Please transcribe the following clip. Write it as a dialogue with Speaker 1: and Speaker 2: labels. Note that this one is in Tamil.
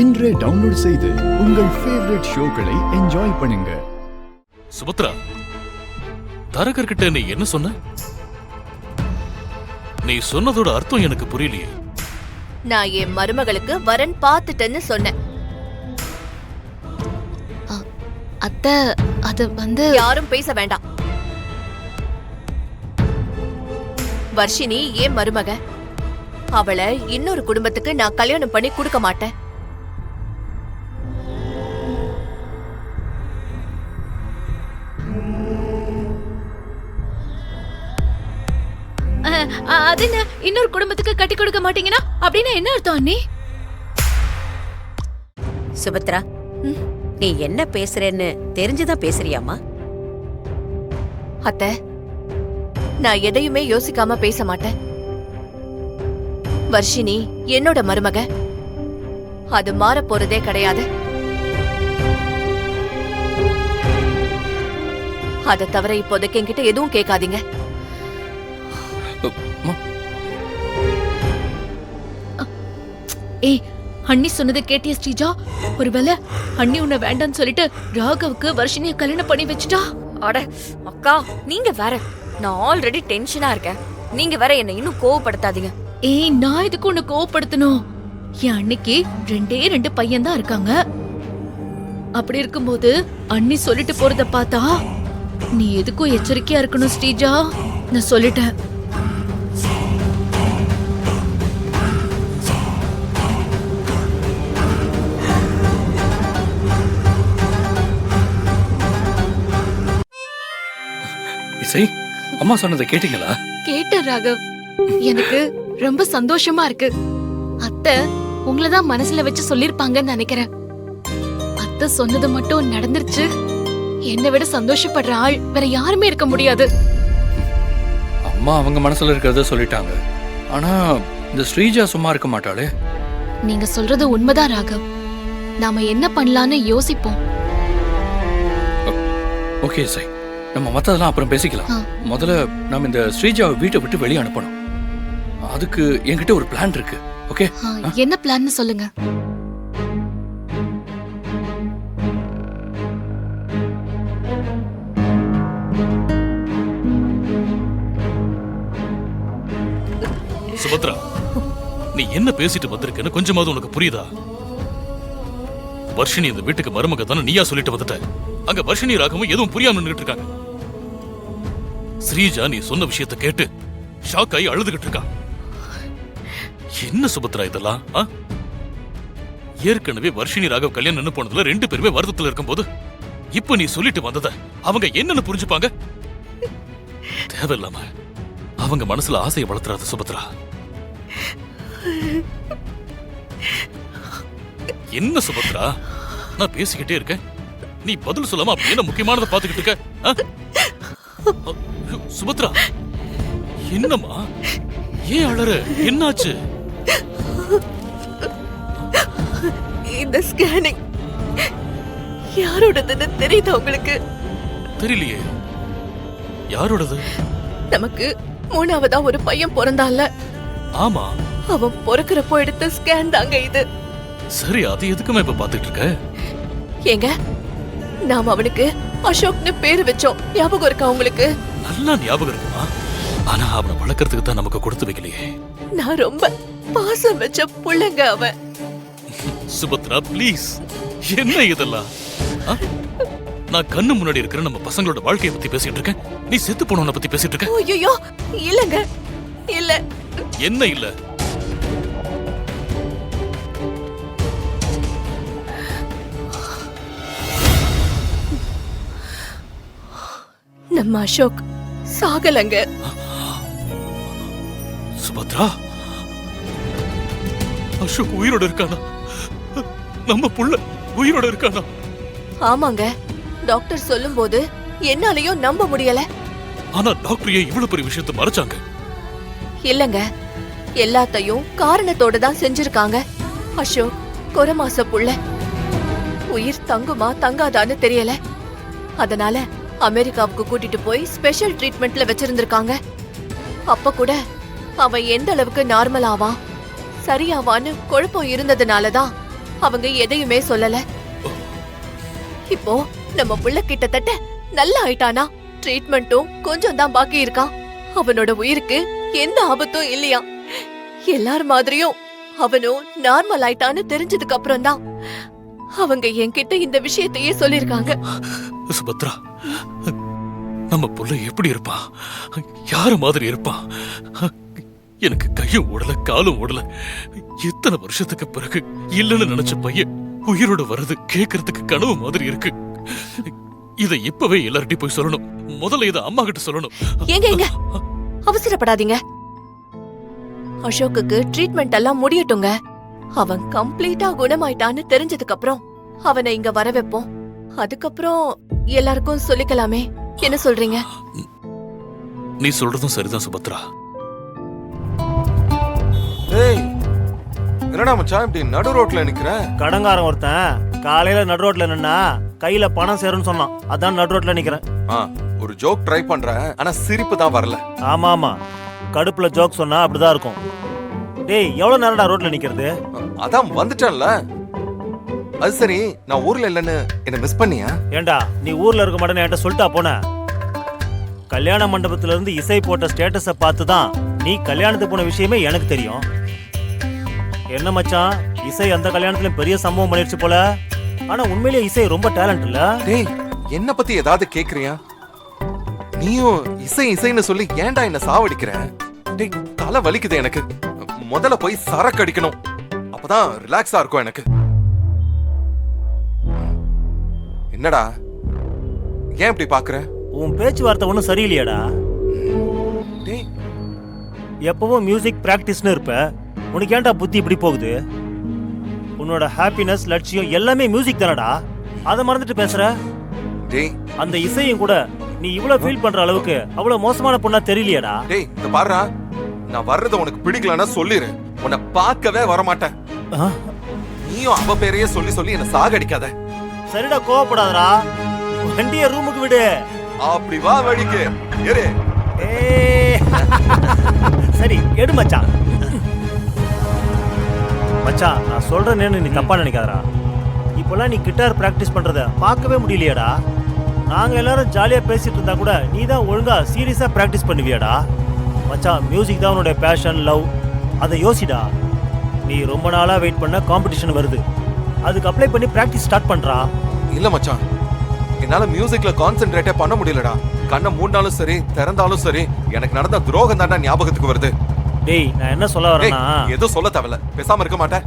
Speaker 1: இன்றே டவுன்லோட் செய்து உங்கள் ஃபேவரட் ஷோக்களை என்ஜாய் பண்ணுங்க.
Speaker 2: சுபத்ரா, தரகர் கிட்ட நீ என்ன சொன்ன? நீ சொன்னதோட அர்த்தம் எனக்கு புரியலையே.
Speaker 3: நான் என் மருமகளுக்கு வரன் பார்த்துட்டேன்னு சொன்னேன்.
Speaker 4: அத்தை, அது வந்து
Speaker 3: யாரும் பேச வேண்டாம். வர்ஷினி ஏன் மருமக? அவளை இன்னொரு குடும்பத்துக்கு நான் கல்யாணம் பண்ணி கொடுக்க மாட்டேன்.
Speaker 4: அது என்ன, இன்னொரு குடும்பத்துக்கு கட்டி கொடுக்க மாட்டீங்கன்னா அப்படின்னா என்ன அர்த்தம் அண்ணி?
Speaker 5: சுபத்ரா, நீ என்ன பேசுறேன்னு தெரிஞ்சுதான் பேசுறியாமா?
Speaker 3: அத்தை, நான் எதையுமே யோசிக்காம பேச மாட்டேன். வர்ஷினி என்னோட மருமக, அது மாற போறதே கிடையாது. அதை தவிர இப்போதைக்கு என்கிட்ட எதுவும் கேட்காதீங்க.
Speaker 4: ஏய், அண்ணி சொன்னதை கேட்டியா ஸ்ரீஜா? ஒருவேளை அண்ணி உன்னை வேண்டான்னு சொல்லிட்டு ராகவுக்கு வர்ஷினிய கல்யாணம் பண்ணி வச்சுட்டா?
Speaker 6: அட அக்கா, நீங்க வேற, நான் ஆல்ரெடி டென்ஷனா இருக்கேன். நீங்க வேற என்ன இன்னும் கோவப்படுத்தாதீங்க.
Speaker 4: ஏய், நான் இதுக்கு உன்னை கோவப்படுத்தணும்? என் அன்னைக்கு 2 பையன் தான் இருக்காங்க. அப்படி இருக்கும்போது அண்ணி சொல்லிட்டு போறத பார்த்தா நீ எதுக்கும் எச்சரிக்கையா இருக்கணும் ஸ்ரீஜா. நான் சொல்லிட்டேன்.
Speaker 2: இசை, அம்மா சொன்னதை கேட்டீங்களா?
Speaker 4: கேட்ட ராகவ், எனக்கு ரொம்ப சந்தோஷமா இருக்கு. அத்தை உங்களதான் மனசுல வச்சு சொல்லிருப்பாங்கன்னு நினைக்கிறேன். அத்தை சொன்னது மட்டும் நடந்துருச்சு. என்னை விட சந்தோஷப்படுற ஆள் வேற யாருமே இருக்க முடியாது.
Speaker 7: அம்மா அவங்க மனசுல இருக்கிறத சொல்லிட்டாங்க. ஆனா இந்த ஸ்ரீஜா சும்மா இருக்க மாட்டாளே.
Speaker 4: நீங்க சொல்றது உண்மைதான் ராகவ். நாம என்ன பண்ணலான்னு யோசிப்போம்.
Speaker 7: ஓகே இசை, நம்ம மத்ததெல்லாம் அப்புறம் பேசிக்கலாம். முதல்ல நம்ம இந்த ஸ்ரீஜாவை வீட்டை விட்டு வெளியே அனுப்பணும். அதுக்கு என்கிட்ட ஒரு பிளான் இருக்கு. ஓகே,
Speaker 4: என்ன பிளான்னு சொல்லுங்க.
Speaker 2: சுபத்ரா, நீ என்ன பேசிட்டு வந்திருக்கன்னு கொஞ்சமாவது உனக்கு புரியுதா? வர்ஷினி இந்த வீட்டுக்கு மருமக தானே நீயா சொல்லிட்டு வந்துட்ட. அங்க வர்ஷினி ராகமும் எதுவும் புரியாம நின்னுட்டு இருக்காங்க. ஸ்ரீஜா நீ சொன்ன விஷயத்தை கேட்டு ஷாக் ஆகி அழுதுகிட்டு இருக்கா. என்ன சுபத்ரா இதெல்லாம்? ஏற்கனவே வர்ஷினி ராகவ் கல்யாணம் நின்னு போனதுல 2 பேருமே வருத்தத்துல இருக்கும் போது இப்ப நீ சொல்லிட்டு வந்தத அவங்க என்னன்னு புரிஞ்சுப்பாங்க? தேவையில்லாம அவங்க மனசுல ஆசையை வளர்த்துறாத சுபத்ரா. என்ன சுபத்ரா, நான் பேசிக்கிட்டே இருக்கேன், நீ பதில் சொல்லாம அப்படி என்ன முக்கியமானதை பாத்துக்கிட்டு இருக்க? சுபத்ரா, என்னம்மா, ஏன் அழற? என்னாச்சு?
Speaker 3: இந்த ஸ்கேனிங் யாரோடதுன்னு தெரியுதா உங்களுக்கு?
Speaker 2: தெரியலையே. யாரோடது?
Speaker 3: நமக்கு 3ஆவதா ஒரு பையன் பிறந்தான்ல.
Speaker 2: ஆமா,
Speaker 3: அவன் பிறக்கிறப்போ எடுத்த ஸ்கேன் தாங்க இது.
Speaker 2: சரி, அது எதுக்குமே இப்ப பாத்துட்டு இருக்க?
Speaker 3: ஏங்க, நாம அவனுக்கு அசோக்னு பேரு வச்சோம். ஞாபகம் இருக்கா உங்களுக்கு?
Speaker 2: நல்லா ஞாபகம் இருக்குமா? ஆனா அவனை வளர்க்கறதுக்கு தான் நமக்கு கொடுத்து வைக்கலையே.
Speaker 3: நான் ரொம்ப பாசம் வச்ச புள்ளங்க அவன்.
Speaker 2: சுபத்ரா ப்ளீஸ், என்ன இதெல்லாம்? நான் கண்ணு முன்னாடி இருக்கிற நம்ம பசங்களோட வாழ்க்கையை பத்தி பேசிட்டு இருக்கேன், நீ செத்து போனவனை பத்தி பேசிட்டு இருக்க.
Speaker 3: ஐயோ, இல்லங்க, இல்ல.
Speaker 2: என்ன இல்ல?
Speaker 3: நம்ம அசோக் சாகலங்க.
Speaker 2: சுபத்ரா, அசோக் உயிரோட இருக்கானா? நம்ம புள்ள உயிரோட இருக்கானா?
Speaker 3: ஆமாங்க, டாக்டர் சொல்லும்போது என்னாலயும் நம்ப முடியல.
Speaker 2: ஆனா டாக்டர் ஏன் இவ்வளவு பெரிய விஷயத்தை மறைச்சாங்க?
Speaker 3: இல்லங்க, எல்லாத்தையும் காரணத்தோட தான் செஞ்சிருக்காங்க. அசோக் கொரமாச புள்ள, உயிர் தங்குமா தங்காதான்னு தெரியல. அதனால அமெரிக்காவுக்கு கூட்டிட்டு போய் ஸ்பெஷல் ட்ரீட்மெண்ட்ல வச்சிருந்திருக்காங்க. அப்ப கூட அவன் எந்த அளவுக்கு நார்மல் ஆவான், சரியாவான்னு குழப்பம் இருந்ததுனாலதான் அவங்க எதையுமே சொல்லல. இப்போ நம்ம புள்ள கிட்டத்தட்ட நல்லா ஆயிட்டானா. ட்ரீட்மெண்ட்டும் கொஞ்சம் தான் பாக்கி இருக்கான். அவனோட உயிருக்கு எந்த ஆபத்தும் இல்லையா. எல்லார் மாதிரியும் அவனும் நார்மல் ஆயிட்டான்னு தெரிஞ்சதுக்கு அப்புறம் தான் அவங்க என்கிட்ட இந்த விஷயத்தையே சொல்லிருக்காங்க.
Speaker 2: சுபத்ரா, நம்ம புள்ள எப்படி இருப்பான், யார மாதிரி இருப்பான்? எனக்கு கையும் ஓடல காலும் ஓடல. இத்தனை வருஷத்துக்கு பிறகு இல்லன்னு நினைச்ச பையன் உயிரோட வர்றது கேக்குறதுக்கு கனவு மாதிரி இருக்கு. இதை இப்பவே எல்லார்கிட்டயும் போய் சொல்லணும். முதல்ல இதை அம்மா கிட்ட சொல்லணும்.
Speaker 3: ஏங்க அவசரப்படாதீங்க. அசோக்குக்கு ட்ரீட்மெண்ட் எல்லாம் முடியட்டுங்க. அவன் கம்ப்ளீட்டா குணமாயிட்டான்னு தெரிஞ்சதுக்கு அப்புறம் அவனை இங்க வர வைப்போம். அதுக்கப்புறம் எல்லாருக்கும் சொல்லிக்கலாமே. என்ன சொல்றீங்க?
Speaker 2: நீ சொல்றதும் சரிதான் சுபத்ரா.
Speaker 8: ஏய், என்னடா மச்சான் இப்படி நடு ரோட்ல நிக்கிற?
Speaker 9: கடங்காரன் ஒருத்தன் காலையில நடு ரோட்ல நின்னா கையில பணம் சேரும்னு சொன்னான். அதான் நடு ரோட்ல நிக்கிறேன்.
Speaker 8: ஒரு ஜோக் ட்ரை பண்றேன், ஆனா சிரிப்பு தான் வரல.
Speaker 9: ஆமா ஆமா, கடுப்புல ஜோக் சொன்னா அப்படிதான் இருக்கும். டேய், எவ்வளவு நேரம்டா ரோட்ல நிக்கிறது?
Speaker 8: அதான் வந்துட்டேன்ல. அது சரி, நான் ஊர்ல இல்லன்னு என்ன மிஸ் பண்ணியா?
Speaker 9: ஏண்டா, நீ ஊர்ல இருக்க மாட்டேன்னு என்கிட்ட சொல்லிட்டா போன? கல்யாண மண்டபத்துல இருந்து இசை போட்ட ஸ்டேட்டஸ பார்த்து தான் நீ கல்யாணத்துக்கு போன விஷயமே எனக்கு தெரியும். என்ன மச்சான், இசை அந்த கல்யாணத்துல பெரிய சம்பவம் பண்ணிருச்சு போல. ஆனா உண்மையிலேயே இசை ரொம்ப டேலண்ட் இல்ல?
Speaker 8: டேய், என்ன பத்தி ஏதாவது கேக்குறியா? நீயும் இசை இசைன்னு சொல்லி ஏன்டா என்ன சாவடிக்கிற? டேய், தலை வலிக்குது எனக்கு. முதல்ல போய் சரக்கு அடிக்கணும், அப்பதான் ரிலாக்ஸா இருக்கும் எனக்கு. என்னடா, ஏன் இப்படி பாக்குற?
Speaker 9: உன் பேச்சுவார்த்தை ஒன்றும் சரியில்லையாடா.
Speaker 8: டேய்,
Speaker 9: எப்பவும் மியூசிக் பிராக்டிஸ்னு இருப்ப, உனக்கு ஏன்டா புத்தி இப்படி போகுது? உன்னோட ஹாப்பினஸ் லட்சியம் எல்லாமே மியூசிக் தானடா. அதை மறந்துட்டு பேசுற.
Speaker 8: டேய்,
Speaker 9: அந்த இசையும் கூட நீ இவ்வளவு ஃபீல் பண்ற அளவுக்கு அவ்வளவு மோசமான பொண்ணா தெரியலையாடா.
Speaker 8: டேய், இந்த பாருடா, நான் வர்றது உனக்கு பிடிக்கலன்னா சொல்லிரு. உன்னை பார்க்கவே வரமாட்டேன். நீயும் அவ பேரையே சொல்லி சொல்லி என்ன சாகடிக்காத.
Speaker 9: சரிடா, கோவப்படாதடா. வண்டிய ரூமுக்கு விடு.
Speaker 8: அப்படி வா வழிக்கு ஏறு.
Speaker 9: ஏய், சரி எடு மச்சான். மச்சான், நான் சொல்றேன்னு நீ தப்பா நினைக்காதடா. இப்போலாம் நீ கிட்டார் பிராக்டிஸ் பண்றத பார்க்கவே முடியலையாடா. நாங்க எல்லாரும் ஜாலியா பேசிட்டு இருந்தா கூட நீ தான் ஒழுங்கா சீரியஸா பிராக்டிஸ் பண்ணுவியாடா. மச்சான், மியூசிக் தான் உன்னோட பேஷன், லவ். அதை யோசிடா. நீ ரொம்ப நாளா வெயிட் பண்ண காம்படிஷன் வருது, அதுக்கு அப்ளை பண்ணி பிராக்டிஸ் ஸ்டார்ட் பண்றா.
Speaker 8: இல்ல மச்சான், என்னால மியூசிக்ல கான்சென்ட்ரேட்டே பண்ண முடியலடா. கண்ணை மூண்டாலும் சரி திறந்தாலும் சரி எனக்கு நடந்த துரோகம் தான்டா ஞாபகத்துக்கு வருது.
Speaker 9: டேய், நான் என்ன சொல்ல வரேன்னா,
Speaker 8: எதுவும் சொல்ல தேவையில்ல, பேசாம இருக்க மாட்டேன்.